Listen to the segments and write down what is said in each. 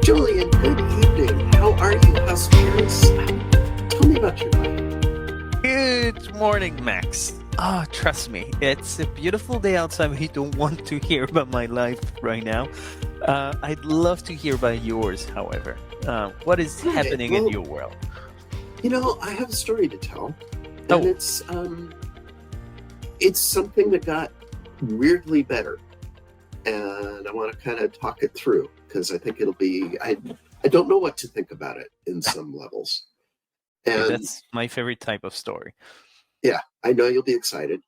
Julien, good evening. How are you? How's spirits? Tell me about your life. Good morning, Max. Trust me, it's a beautiful day outside. You don't want to hear about my life right now. I'd love to hear about yours, however. What is happening in your world? I have a story to tell, and Oh. it's something that got weirdly better, and I want to kind of talk it through because I think it'll be. I don't know what to think about it in some levels, and That's my favorite type of story. yeah, I know you'll be excited.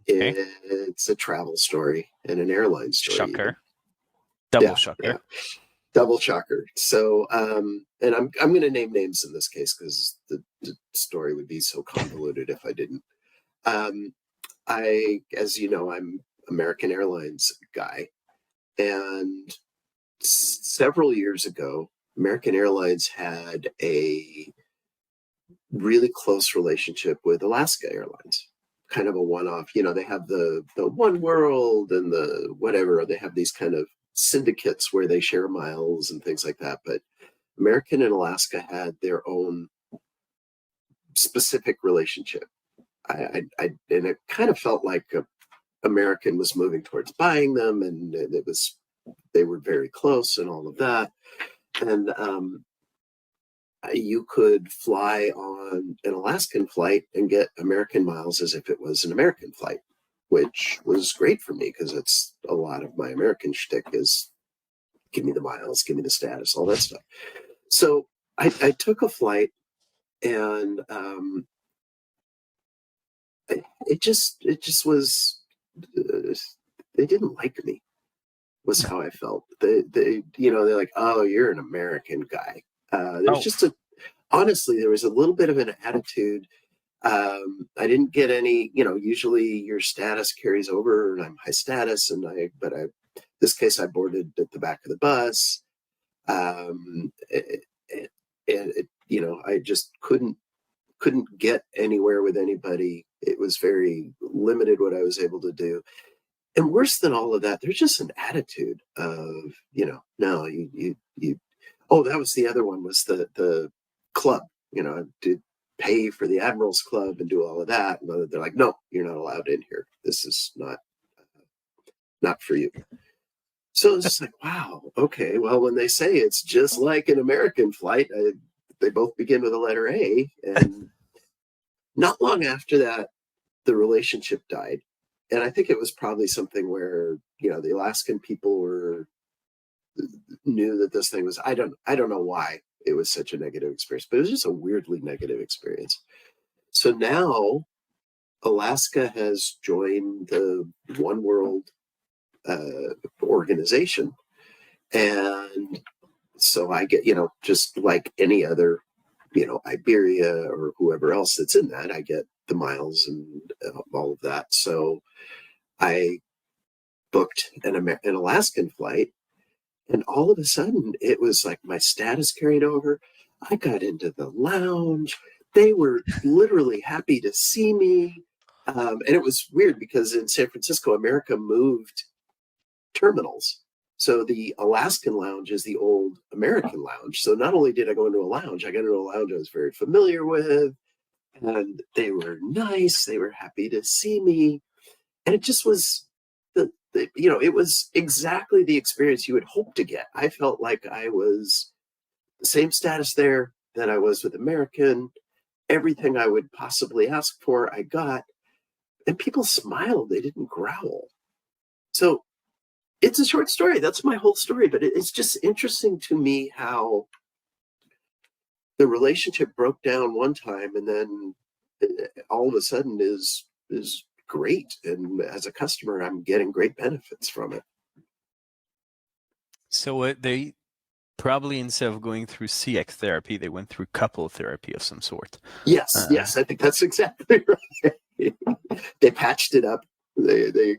Okay. It's a travel story and an airline story. Shocker. Even. Double shocker. Yeah. Double shocker. So, and I'm going to name names in this case because the story would be so convoluted if I didn't. As you know, I'm American Airlines guy, and several years ago, American Airlines had a really close relationship with Alaska Airlines. Kind of a one-off. They have the One World and the whatever. They have these kind of syndicates where they share miles and things like that. But American and Alaska had their own specific relationship. And it kind of felt like American was moving towards buying them, and they were very close and all of that. And you could fly on an Alaskan flight and get American miles as if it was an American flight, which was great for me because it's a lot of my American shtick is give me the miles, give me the status, all that stuff. So I took a flight, and it just was. They didn't like me. Was how I felt. They're like, oh, you're an American guy. There's honestly, there was a little bit of an attitude. I didn't get any, usually your status carries over, and I'm high status, this case I boarded at the back of the bus. I just couldn't get anywhere with anybody. It was very limited what I was able to do. And worse than all of that, there's just an attitude of, no, you. Oh, that was the other one, was the club, to pay for the Admirals Club and do all of that. And they're like, no, you're not allowed in here. This is not for you. So it's just like, wow, okay. Well, when they say it's just like an American flight, they both begin with the letter A. And not long after that, the relationship died. And I think it was probably something where, the Alaskan people knew that this thing was, I don't know why it was such a negative experience, but it was just a weirdly negative experience. So now Alaska has joined the One World organization. And so I get, just like any other, Iberia or whoever else that's in that, I get the miles and all of that. So I booked an Alaskan flight, and all of a sudden it was like my status carried over. I got into the lounge. They were literally happy to see me. And it was weird because in San Francisco, America moved terminals. So the Alaskan lounge is the old American lounge. So not only did I go into a lounge, I got into a lounge I was very familiar with, and they were nice. They were happy to see me. And it just was it was exactly the experience you would hope to get. I felt like I was the same status there that I was with American. Everything I would possibly ask for, I got. And people smiled. They didn't growl. So it's a short story. That's my whole story. But it's just interesting to me how the relationship broke down one time, and then all of a sudden is great. And as a customer, I'm getting great benefits from it. So they probably, instead of going through CX therapy, they went through couple therapy of some sort. Yes, I think that's exactly right. They patched it up.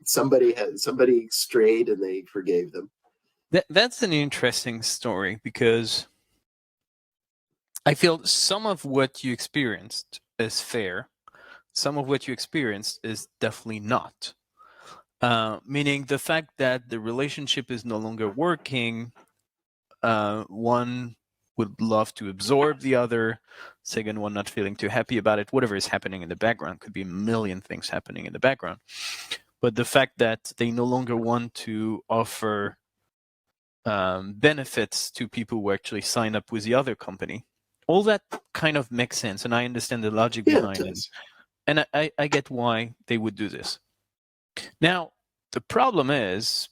Somebody strayed, and they forgave them. That's an interesting story, because I feel some of what you experienced is fair. some of what you experienced is definitely not. Meaning the fact that the relationship is no longer working, one would love to absorb the other, second one not feeling too happy about it, whatever is happening in the background, could be a million things happening in the background. But the fact that they no longer want to offer benefits to people who actually sign up with the other company, all that kind of makes sense, and I understand the logic Yeah, it behind it. does. And I get why they would do this. Now, the problem is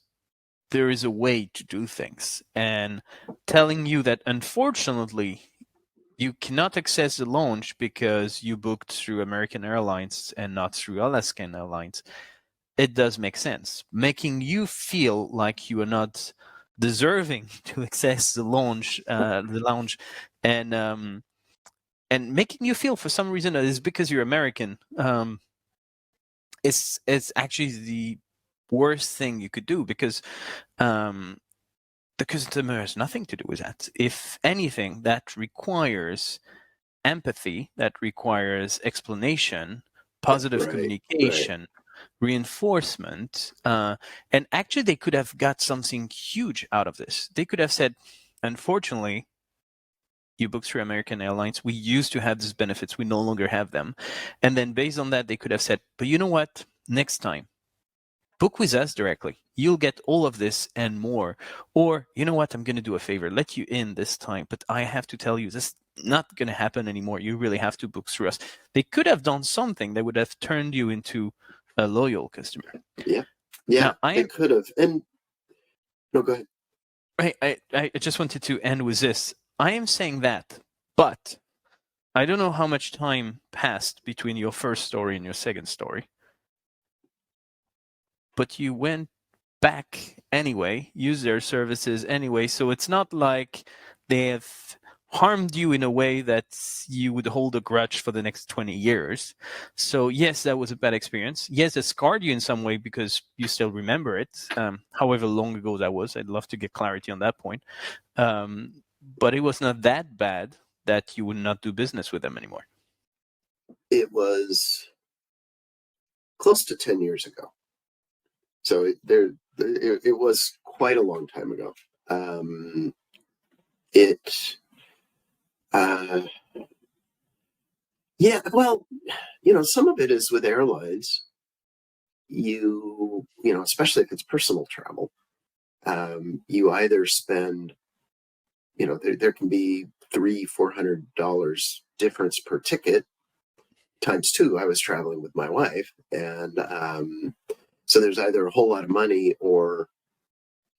there is a way to do things, and telling you that unfortunately you cannot access the launch because you booked through American Airlines and not through Alaskan Airlines, it does make sense. Making you feel like you are not deserving to access the lounge, and making you feel for some reason that it's because you're American. It's actually the worst thing you could do because the customer has nothing to do with that. If anything, that requires empathy, that requires explanation, positive Right, right. communication, reinforcement, and actually they could have got something huge out of this. They could have said, unfortunately, you booked through American Airlines. We used to have these benefits. We no longer have them. And then based on that, they could have said, but you know what? Next time, book with us directly. You'll get all of this and more. Or, you know what? I'm going to do a favor. Let you in this time, but I have to tell you, this is not going to happen anymore. You really have to book through us. They could have done something that would have turned you into a loyal customer. Yeah, yeah, Now, I they am could have. And no, go ahead. I just wanted to end with this. I am saying that, but I don't know how much time passed between your first story and your second story, but you went back anyway, use their services anyway. So it's not like they have harmed you in a way that you would hold a grudge for the next 20 years. So yes, that was a bad experience. Yes, it scarred you in some way because you still remember it, however long ago that was. I'd love to get clarity on that point. But it was not that bad that you would not do business with them anymore. It was close to 10 years ago. So it was quite a long time ago. It, uh, yeah, well, some of it is with airlines. Especially if it's personal travel, you either spend, there can be $300-400 difference per ticket times two. I was traveling with my wife, and so there's either a whole lot of money or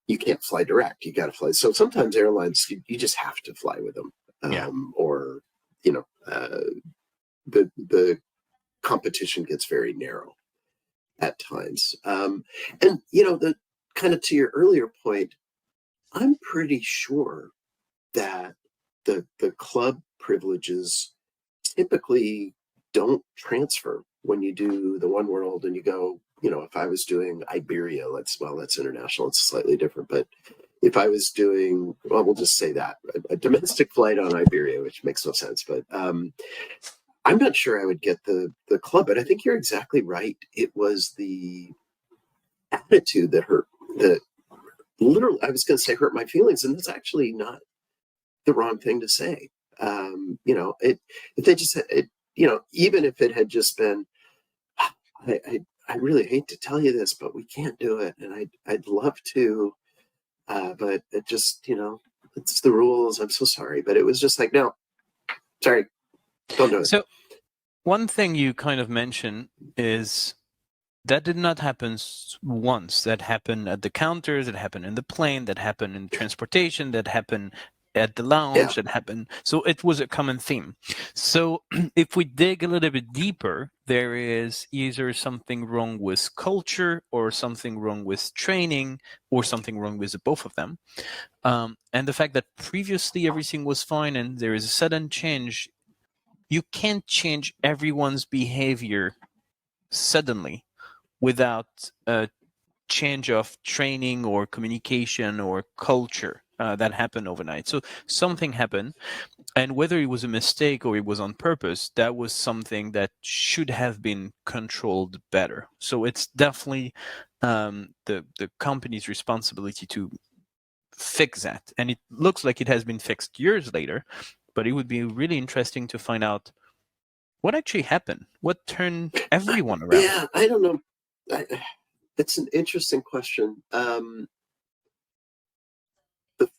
you can't fly direct. You got to fly. So sometimes airlines, you just have to fly with them, Yeah. or the competition gets very narrow at times. And the kind of to your earlier point, I'm pretty sure that the club privileges typically don't transfer when you do the one world and you go, if I was doing Iberia, that's international, it's slightly different, but if I was doing, well, we'll just say that a domestic flight on Iberia, which makes no sense, but I'm not sure I would get the club. But I think you're exactly right. It was the attitude that literally, I was going to say hurt my feelings, and that's actually not the wrong thing to say. If they just, even if it had just been, I really hate to tell you this, but we can't do it, and I'd love to, but it just, it's the rules. I'm so sorry, but it was just like, no, sorry, don't do it. So one thing you kind of mentioned is that did not happen once. That happened at the counters, that happened in the plane, that happened in transportation, that happened at the lounge, that happened. So it was a common theme. So if we dig a little bit deeper, there is either something wrong with culture or something wrong with training or something wrong with both of them. And the fact that previously everything was fine and there is a sudden change, you can't change everyone's behavior suddenly without a change of training or communication or culture. that happened overnight. So something happened, and whether it was a mistake or it was on purpose, that was something that should have been controlled better. So it's definitely the company's responsibility to fix that. And it looks like it has been fixed years later, but it would be really interesting to find out what actually happened, what turned everyone around. Yeah, I don't know. It's an interesting question. The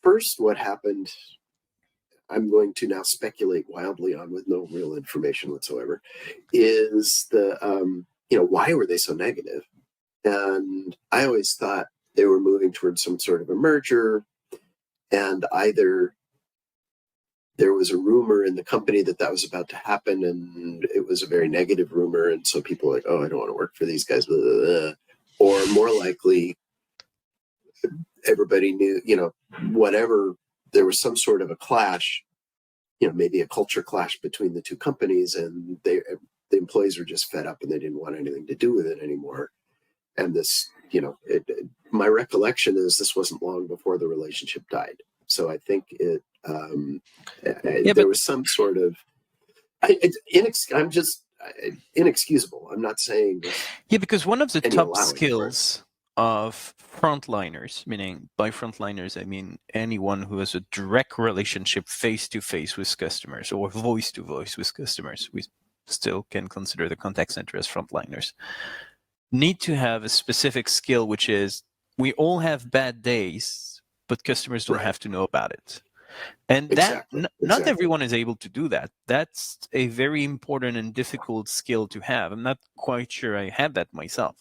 first, what happened, I'm going to now speculate wildly on with no real information whatsoever, is why were they so negative? And I always thought they were moving towards some sort of a merger, and either there was a rumor in the company that was about to happen, and it was a very negative rumor, and so people were like, oh, I don't want to work for these guys, blah, blah, blah. Or more likely, everybody knew, whatever, there was some sort of a clash, maybe a culture clash between the two companies, and the employees were just fed up and they didn't want anything to do with it anymore. And this, my recollection is this wasn't long before the relationship died. So I think there was some sort of, I'm just inexcusable. I'm not saying. Yeah, because one of the top skills of frontliners, meaning by frontliners, I mean anyone who has a direct relationship face-to-face with customers or voice-to-voice with customers, we still can consider the contact center as frontliners, need to have a specific skill, which is we all have bad days, but customers don't have to know about it. And not everyone is able to do that. That's a very important and difficult skill to have. I'm not quite sure I had that myself.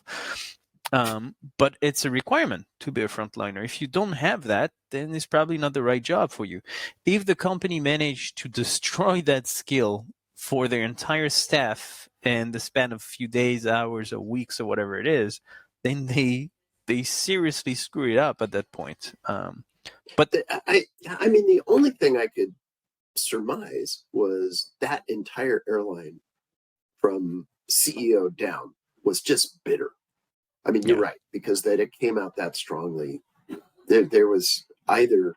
But it's a requirement to be a frontliner. If you don't have that, then it's probably not the right job for you. If the company managed to destroy that skill for their entire staff in the span of a few days, hours, or weeks, or whatever it is, then they seriously screw it up at that point. But I mean, the only thing I could surmise was that entire airline from CEO down was just bitter. I mean, you're right, because that it came out that strongly. There was either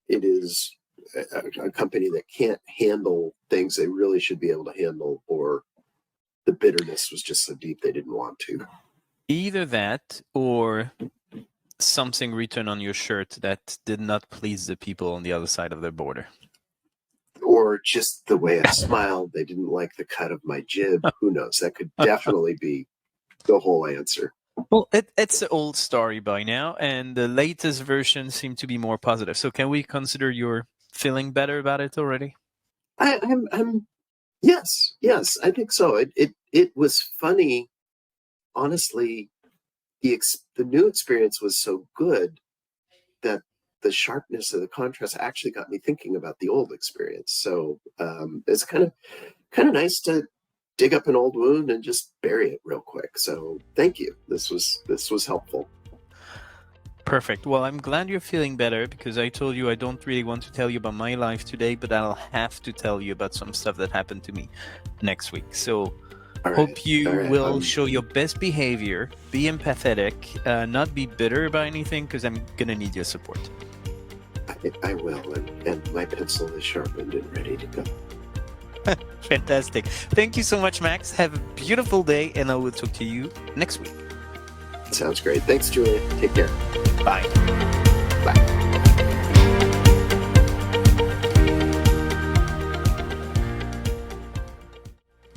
it is a company that can't handle things they really should be able to handle, or the bitterness was just so deep they didn't want to. Either that or something written on your shirt that did not please the people on the other side of the border. Or just the way I smiled. They didn't like the cut of my jib. Who knows? That could definitely be the whole answer. Well, it's an old story by now, and the latest version seemed to be more positive. So can we consider you're feeling better about it already? I'm yes, I think so. It was funny, honestly. The new experience was so good that the sharpness of the contrast actually got me thinking about the old experience. So it's kind of nice to dig up an old wound and just bury it real quick. So thank you. This was helpful. Perfect. Well, I'm glad you're feeling better, because I told you I don't really want to tell you about my life today, but I'll have to tell you about some stuff that happened to me next week. So hope you will show your best behavior, be empathetic, not be bitter about anything, because I'm going to need your support. I will, and my pencil is sharpened and ready to go. Fantastic. Thank you so much, Max. Have a beautiful day, and I will talk to you next week. Sounds great. Thanks, Julien. Take care. Bye. Bye.